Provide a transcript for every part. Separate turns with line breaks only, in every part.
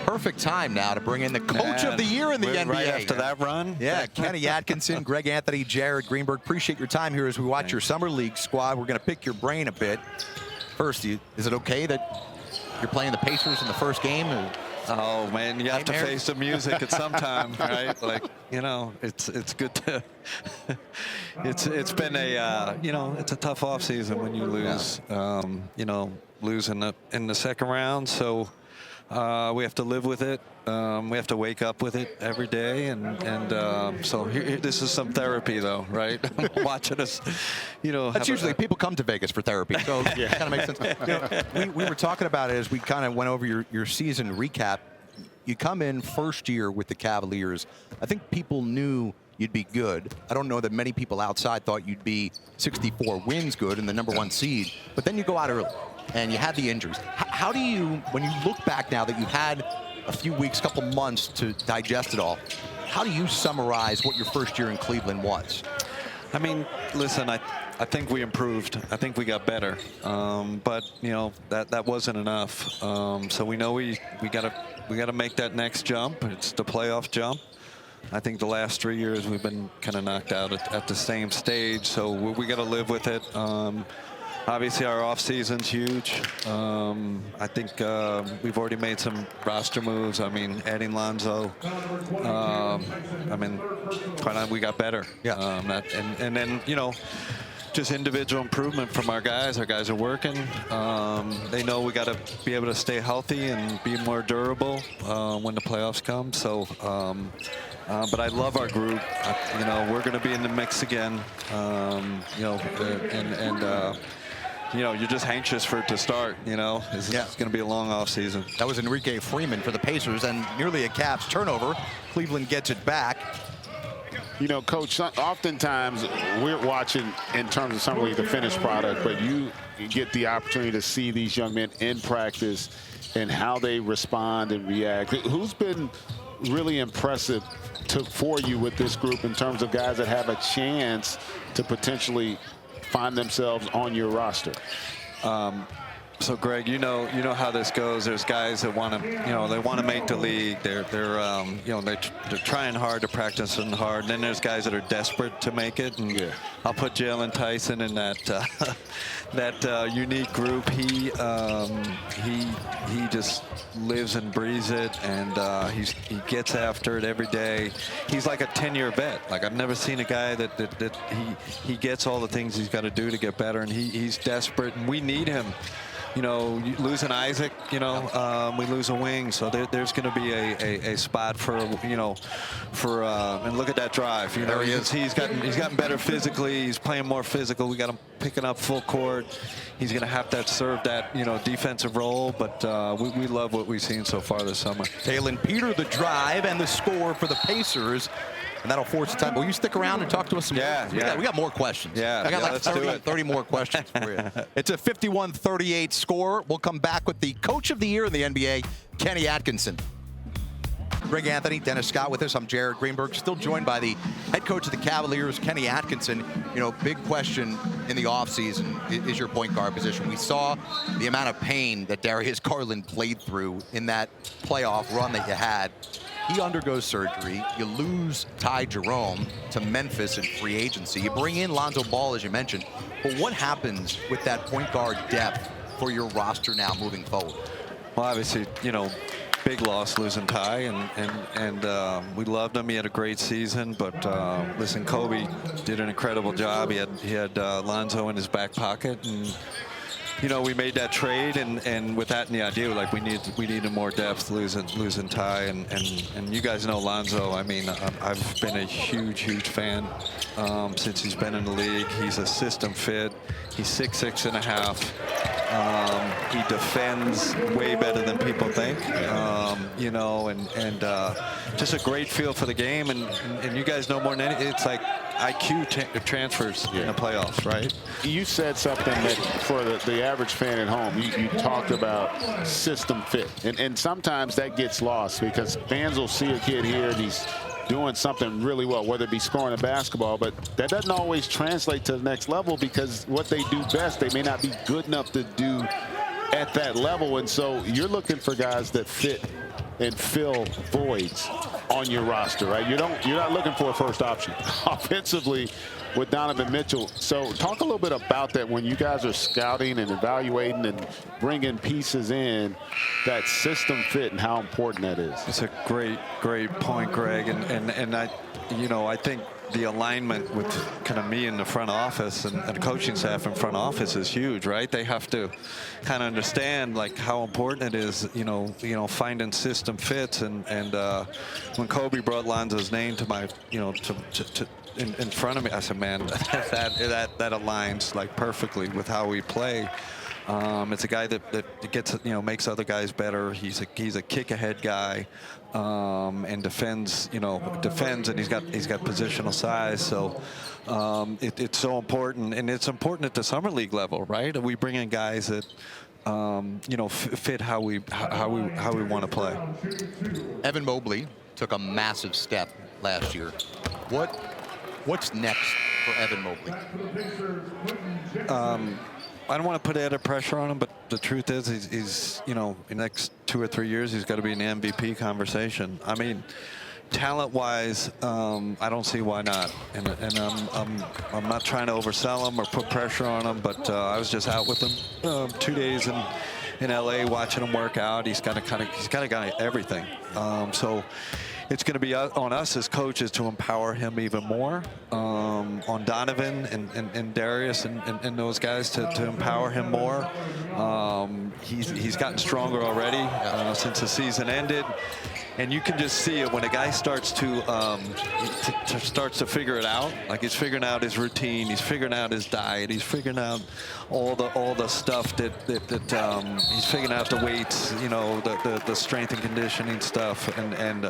Perfect time now to bring in the Coach of the Year in the NBA.
Right after that run.
Yeah, Kenny Atkinson, Greg Anthony, Jared Greenberg. Appreciate your time here as we watch your Summer League squad. We're going to pick your brain a bit. First, is it okay that you're playing the Pacers in the first game?
Oh man, you have to face the music at some time, right? Like, you know, it's good to. it's been a it's a tough off season when you lose. You know, lose in the second round, so we have to live with it. We have to wake up with it every day, and so this is some therapy, though, right? Watching us, you know.
That's usually people come to Vegas for therapy, so it kind of makes sense. You know, we were talking about it as we kind of went over your season recap. You come in first year with the Cavaliers. I think people knew you'd be good. I don't know that many people outside thought you'd be 64 wins good and the #1 seed, but then you go out early and you had the injuries. How do you, when you look back now that you had a few weeks, couple months to digest it all, how do you summarize what your first year in Cleveland was?
I mean, listen, I think we improved. I think we got better, but you know that wasn't enough. So we know we gotta make that next jump. It's the playoff jump. I think the last 3 years we've been kind of knocked out at the same stage, so we got to live with it. Obviously, our off season's huge. I think we've already made some roster moves. I mean, adding Lonzo. I mean, quite honestly, we got better.
Yeah.
And then, you know, just individual improvement from our guys. Our guys are working. They know we got to be able to stay healthy and be more durable when the playoffs come. So, but I love our group. You know, we're going to be in the mix again. You know, and you know, you're just anxious for it to start. You know, it's going to be a long off season.
That was Enrique Freeman for the Pacers, and nearly a Cavs turnover. Cleveland gets it back.
You know, Coach, oftentimes we're watching in terms of Summer League the finished product, but you get the opportunity to see these young men in practice and how they respond and react. Who's been really impressive for you with this group in terms of guys that have a chance to potentially find themselves on your roster?
So Greg, you know how this goes. There's guys that want to, you know, they want to make the league. They're you know, they're trying hard to practice and hard. And then there's guys that are desperate to make it. And I'll put Jaylon Tyson in that that unique group. He just lives and breathes it, and he gets after it every day. He's like a 10-year vet. Like, I've never seen a guy that he gets all the things he's got to do to get better, and he's desperate, and we need him. You know, losing Isaac, you know, we lose a wing, so there's going to be a spot for, you know, for and look at that drive. You know, he's gotten better physically. He's playing more physical. We got him picking up full court. He's going to have to serve that, you know, defensive role, but we love what we've seen so far this summer.
Taylor Peter, the drive and the score for the Pacers. And that'll force the time. Will you stick around and talk to us some more? We got more questions.
Yeah,
I got like 30 more questions for you. It's a 51-38 score. We'll come back with the Coach of the Year in the NBA, Kenny Atkinson. Greg Anthony, Dennis Scott with us. I'm Jared Greenberg, still joined by the head coach of the Cavaliers, Kenny Atkinson. You know, big question in the offseason is your point guard position. We saw the amount of pain that Darius Garland played through in that playoff run that you had. He undergoes surgery. You lose Ty Jerome to Memphis in free agency. You bring in Lonzo Ball, as you mentioned. But what happens with that point guard depth for your roster now moving forward?
Well, obviously, you know, big loss losing Ty, and we loved him. He had a great season, but listen, Kobe did an incredible job. He had Lonzo in his back pocket, and you know, we made that trade, and with that in the idea, like we needed more depth, losing Ty, and you guys know Lonzo. I mean, I've been a huge fan since he's been in the league. He's a system fit. He's 6'6.5". He defends way better than people think. You know, and just a great feel for the game, and you guys know more than anything, it's like IQ transfers in the playoffs, right?
You said something that for the average fan at home, you talked about system fit, and sometimes that gets lost because fans will see a kid here and he's doing something really well, whether it be scoring a basketball, but that doesn't always translate to the next level because what they do best, they may not be good enough to do at that level. And so you're looking for guys that fit and fill voids on your roster, right? You're not looking for a first option offensively with Donovan Mitchell. So talk a little bit about that when you guys are scouting and evaluating and bringing pieces in, that system fit and how important that is.
It's a great point, Greg. And I think the alignment with kind of me in the front office and the coaching staff in front office is huge, right? They have to kind of understand like how important it is, finding system fits. And when Kobe brought Lonzo's name to my, in front of me, I said, man, that aligns like perfectly with how we play. It's a guy that gets, makes other guys better. He's a kick ahead guy, and defends, and he's got positional size. So it's so important, and it's important at the summer league level, right? We bring in guys that fit how we want to play.
Evan Mobley took a massive step last year. What's next for Evan Mobley?
I don't want to put added pressure on him, but the truth is he's in the next 2 or 3 years, he's got to be in the MVP conversation. I mean, talent-wise, I don't see why not. And I'm not trying to oversell him or put pressure on him, but I was just out with him 2 days in LA watching him work out. He's got a guy everything. So it's going to be on us as coaches to empower him even more, on Donovan and Darius and those guys to empower him more. He's gotten stronger already since the season ended, and you can just see it when a guy starts to figure it out. Like he's figuring out his routine, he's figuring out his diet, he's figuring out all the stuff that he's figuring out, the weights, the strength and conditioning stuff, and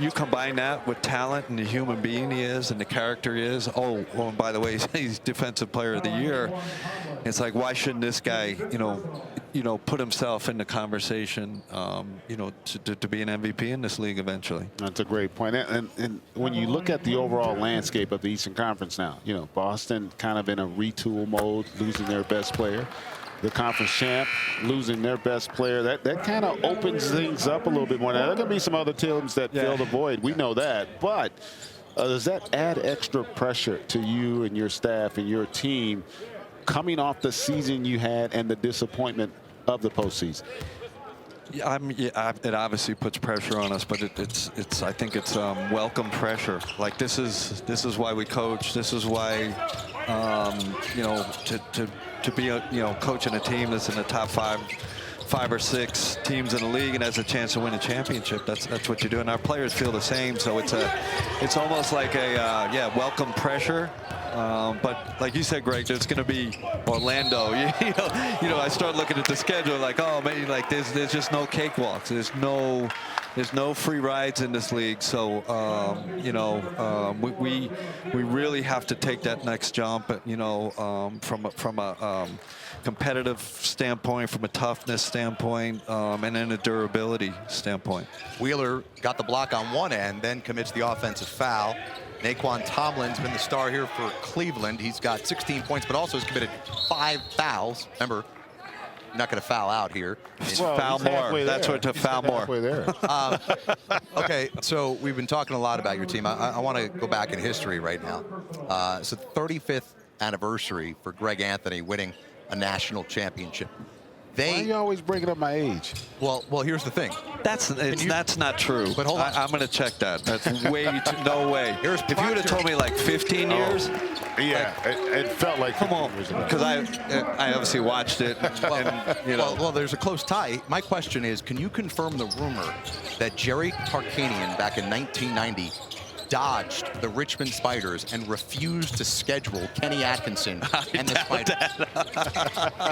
you combine that with talent and the human being he is and the character he is. Oh, well, and by the way, he's Defensive Player of the Year. It's like, why shouldn't this guy, put himself in the conversation, to be an MVP in this league eventually?
That's a great point. And when you look at the overall landscape of the Eastern Conference now, Boston kind of in a retool mode, losing their best player. The conference champ losing their best player. That kind of opens things up a little bit more. Now, there are going to be some other teams that fill the void. We know that. But does that add extra pressure to you and your staff and your team coming off the season you had and the disappointment of the postseason?
It obviously puts pressure on us, but I think it's welcome pressure. Like this is why we coach. This is why to be coaching a team that's in the top five or six teams in the league and has a chance to win a championship. That's what you're doing. Our players feel the same, so it's almost like a welcome pressure. But like you said, Greg, there's going to be Orlando. I start looking at the schedule like, oh man, like there's just no cakewalks. There's no free rides in this league. So we really have to take that next jump. From a competitive standpoint, from a toughness standpoint, and then a durability standpoint.
Wheeler got the block on one end, then commits the offensive foul. Naquan Tomlin's been the star here for Cleveland. He's got 16 points, but also has committed 5 fouls. Remember, not going to foul out here.
Foul more. That's what to foul more.
Okay, so we've been talking a lot about your team. I want to go back in history right now. It's the 35th anniversary for Greg Anthony winning a national championship.
Why are you always bringing up my age?
Well, here's the thing.
That's not true.
But hold on.
I'm going to check that. That's way too, no way. If you would have told me like 15 years.
Yeah, it felt like 15 years ago.
Because I obviously watched it.
Well, there's a close tie. My question is, can you confirm the rumor that Jerry Tarkanian back in 1990 dodged the Richmond Spiders and refused to schedule Kenny Atkinson and the Spiders?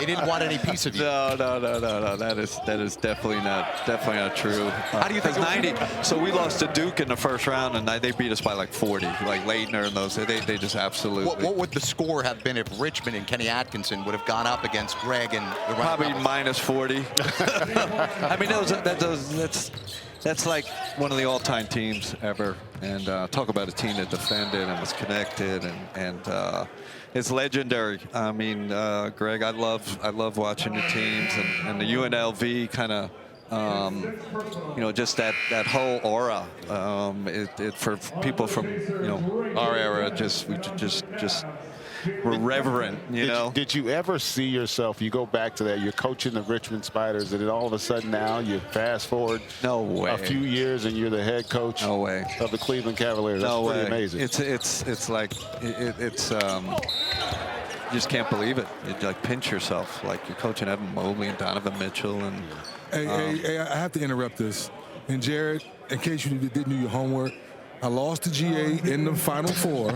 They didn't want any piece of you.
No. That is definitely not true.
How do you think?
90. So we lost to Duke in the first round, and they beat us by like 40. Like Leitner and those, they just absolutely.
What would the score have been if Richmond and Kenny Atkinson would have gone up against Greg and the
probably minus 40. I mean, that's like one of the all-time teams ever. And talk about a team that defended and was connected, and it's legendary. I mean, Greg, I love watching the teams, and the UNLV kind of you know, just that whole aura. For people from, you know, our era, we're reverent, you know.
Did you ever see yourself, you go back to that, you're coaching the Richmond Spiders, and then all of a sudden now you fast forward
No way.
a few years and you're the head coach
No way.
of the Cleveland Cavaliers? That's
No
pretty
way.
amazing.
It's like you just can't believe it. You like pinch yourself, like you're coaching Evan Mobley and Donovan Mitchell and.
Hey, I have to interrupt this. And Jared, in case you didn't do your homework, I lost to GA in the Final Four,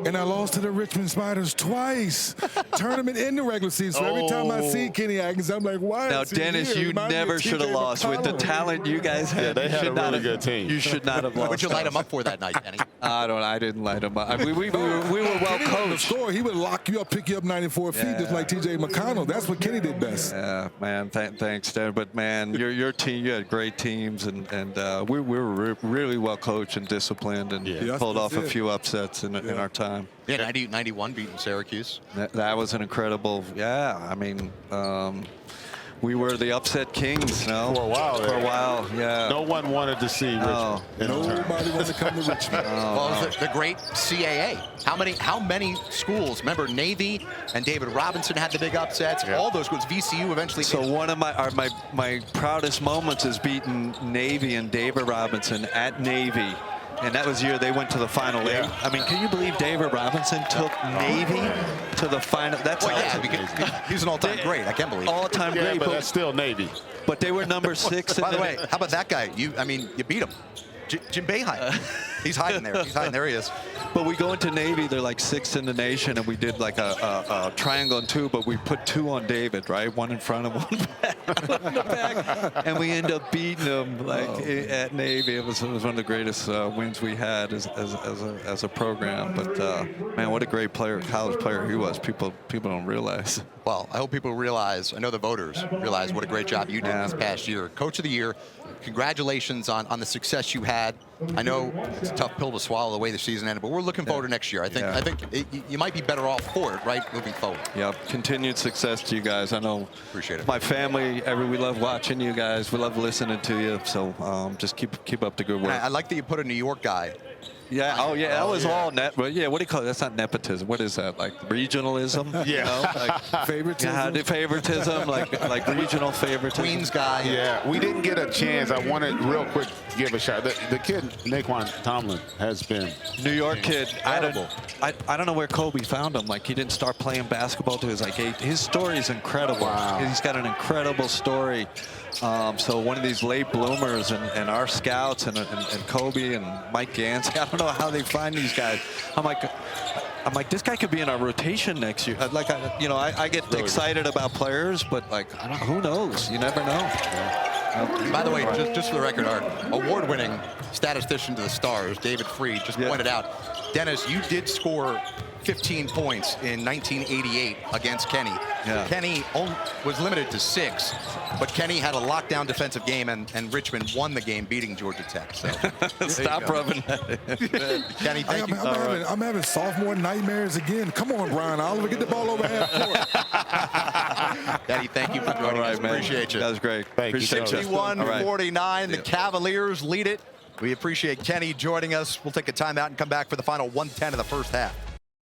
and I lost to the Richmond Spiders twice. Tournament in the regular season. So every time I see Kenny Atkinson, I'm like, why
Now,
is he
Dennis,
here?
you
Remind me of
never should have
TJ
lost with the
McConnell.
talent you guys had.
Yeah, they
You
had
should
a
not
really
have-
good team.
You should not have lost.
Would you light him up for that night, Kenny?
I didn't light him up. I mean, we were well
Kenny on the
coached.
score, he would lock you up, pick you up 94 feet, just like TJ McConnell. That's what Kenny did best.
Yeah, man. Thanks, Dan. But man, your team, you had great teams, and we were really well coached and disciplined, and
Yeah.
pulled off a
That's it.
few upsets in our time.
Yeah, 90-91 beating Syracuse.
That was an incredible. Yeah, I mean, we were the upset kings. No,
For a while there.
For a while, yeah.
No one wanted to see Richmond in the tournament.
Nobody wanted to come to Richmond.
Well, it was the great CAA. How many schools? Remember, Navy and David Robinson had the big upsets.
Yeah.
All those schools. VCU eventually.
So one of my proudest moments is beating Navy and David Robinson at Navy. And that was the year they went to the Final
Yeah.
Eight. I mean, can you believe David Robinson took Navy to the final? That's
Well, yeah,
awesome.
because he's an all-time great. I can't believe it.
All-time
Yeah,
great.
but that's still Navy.
But they were number 6.
By the way, how about that guy? You beat him. Jim Boeheim. He's hiding there. He's hiding. There he is.
But we go into Navy, they're like 6th in the nation, and we did like a triangle and 2, but we put 2 on David, right? 1 in front and 1 back, in the back. And we end up beating him like at Navy. It was one of the greatest wins we had as a program. But man, what a great player, college player he was. People don't realize.
Well, I hope people realize, I know the voters realize what a great job you did this past year. Coach of the Year, congratulations on the success you had. I know it's a tough pill to swallow the way the season ended, but we're looking forward to next year. I think you might be better off for it, right, moving forward.
Yep, continued success to you guys. I know.
Appreciate it.
My family, we love watching you guys. We love listening to you. So just keep up the good work.
I like that you put a New York guy.
Yeah. Oh, yeah. That was all net. But yeah. What do you call it? That's not nepotism. What is that? Like regionalism?
Yeah.
You know? Like,
Favoritism.
yeah, the favoritism, like regional favoritism.
Queens guy.
Yeah, we didn't get a chance. I wanted real quick to give a shout. The kid, Naquan Tomlin, has been
New York kid.
incredible.
I don't know where Kobe found him. Like he didn't start playing basketball till he was like 8. His story is incredible.
Wow.
He's got an incredible story. So one of these late bloomers and our scouts and Kobe and Mike Gantz. I don't know how they find these guys. I'm like, this guy could be in our rotation next year. I get excited about players, but like, who knows? You never know.
By the way, just for the record, our award-winning statistician to the Stars, David Freed, just pointed out, Dennis, you did score 15 points in 1988 against Kenny.
Yeah.
Kenny was limited to 6, but Kenny had a lockdown defensive game, and Richmond won the game, beating Georgia Tech. So
Stop rubbing that in.
Kenny, thank you.
I'm having sophomore nightmares again. Come on, Brian Oliver, get the ball over half court.
Daddy, thank you for joining us.
Man.
Appreciate you.
That was great.
Thank you,
Appreciate
sir.
you. All right.
51-49, the Cavaliers lead it. We appreciate Kenny joining us. We'll take a timeout and come back for the final 1:10 of the first half.